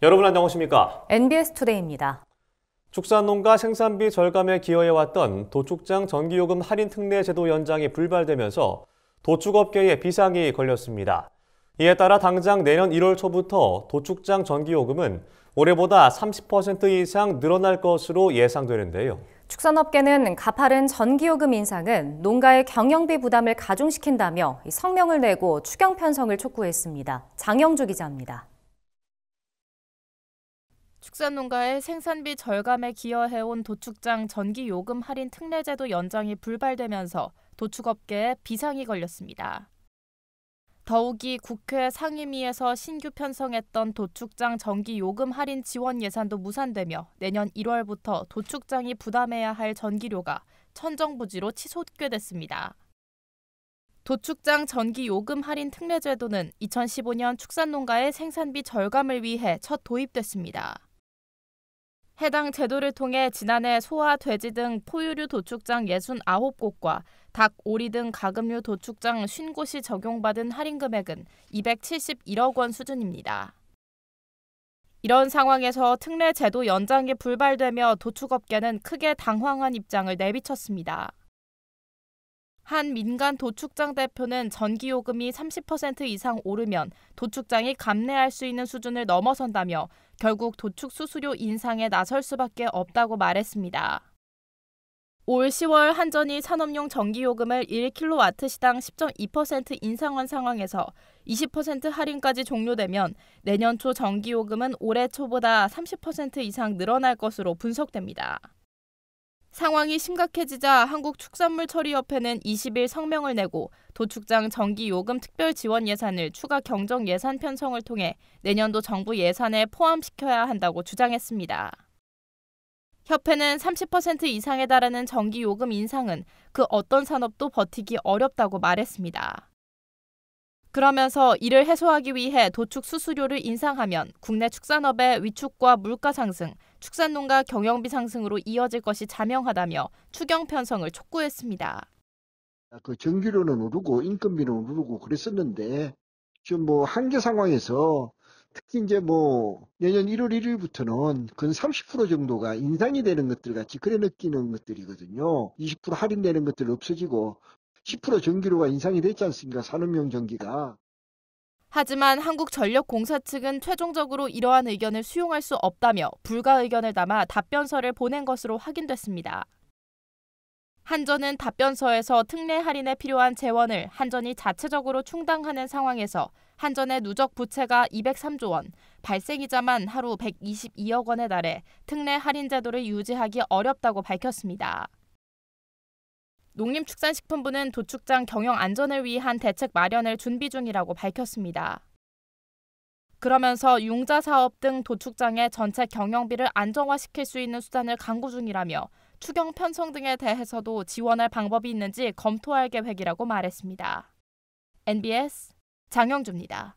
여러분 안녕하십니까? NBS 투데이입니다. 축산농가 생산비 절감에 기여해왔던 도축장 전기요금 할인 특례 제도 연장이 불발되면서 도축업계에 비상이 걸렸습니다. 이에 따라 당장 내년 1월 초부터 도축장 전기요금은 올해보다 30% 이상 늘어날 것으로 예상되는데요. 축산업계는 가파른 전기요금 인상은 농가의 경영비 부담을 가중시킨다며 성명을 내고 추경 편성을 촉구했습니다. 장영주 기자입니다. 축산농가의 생산비 절감에 기여해온 도축장 전기요금 할인 특례제도 연장이 불발되면서 도축업계에 비상이 걸렸습니다. 더욱이 국회 상임위에서 신규 편성했던 도축장 전기요금 할인 지원 예산도 무산되며 내년 1월부터 도축장이 부담해야 할 전기료가 천정부지로 치솟게 됐습니다. 도축장 전기요금 할인 특례제도는 2015년 축산농가의 생산비 절감을 위해 첫 도입됐습니다. 해당 제도를 통해 지난해 소와 돼지 등 포유류 도축장 69곳과 닭, 오리 등 가금류 도축장 50곳이 적용받은 할인 금액은 271억 원 수준입니다. 이런 상황에서 특례 제도 연장이 불발되며 도축업계는 크게 당황한 입장을 내비쳤습니다. 한 민간 도축장 대표는 전기요금이 30% 이상 오르면 도축장이 감내할 수 있는 수준을 넘어선다며 결국 도축 수수료 인상에 나설 수밖에 없다고 말했습니다. 올 10월 한전이 산업용 전기요금을 1kW시당 10.2% 인상한 상황에서 20% 할인까지 종료되면 내년 초 전기요금은 올해 초보다 30% 이상 늘어날 것으로 분석됩니다. 상황이 심각해지자 한국축산물처리협회는 20일 성명을 내고 도축장 전기요금 특별 지원 예산을 추가 경정 예산 편성을 통해 내년도 정부 예산에 포함시켜야 한다고 주장했습니다. 협회는 30% 이상에 달하는 전기요금 인상은 그 어떤 산업도 버티기 어렵다고 말했습니다. 그러면서 이를 해소하기 위해 도축 수수료를 인상하면 국내 축산업의 위축과 물가 상승, 축산농가 경영비 상승으로 이어질 것이 자명하다며 추경 편성을 촉구했습니다. 그 전기료는 오르고 인건비는 오르고 그랬었는데 지금 한계 상황에서 특히 이제 내년 1월 1일부터는 근 30% 정도가 인상이 되는 것들 같이 그래 느끼는 것들이거든요. 20% 할인되는 것들 없어지고 10% 전기료가 인상이 됐지 않습니까? 산업용 전기가. 하지만 한국전력공사 측은 최종적으로 이러한 의견을 수용할 수 없다며 불가 의견을 담아 답변서를 보낸 것으로 확인됐습니다. 한전은 답변서에서 특례 할인에 필요한 재원을 한전이 자체적으로 충당하는 상황에서 한전의 누적 부채가 203조 원, 발생이자만 하루 122억 원에 달해 특례 할인 제도를 유지하기 어렵다고 밝혔습니다. 농림축산식품부는 도축장 경영 안전을 위한 대책 마련을 준비 중이라고 밝혔습니다. 그러면서 융자 사업 등 도축장의 전체 경영비를 안정화시킬 수 있는 수단을 강구 중이라며 추경 편성 등에 대해서도 지원할 방법이 있는지 검토할 계획이라고 말했습니다. NBS 장영주입니다.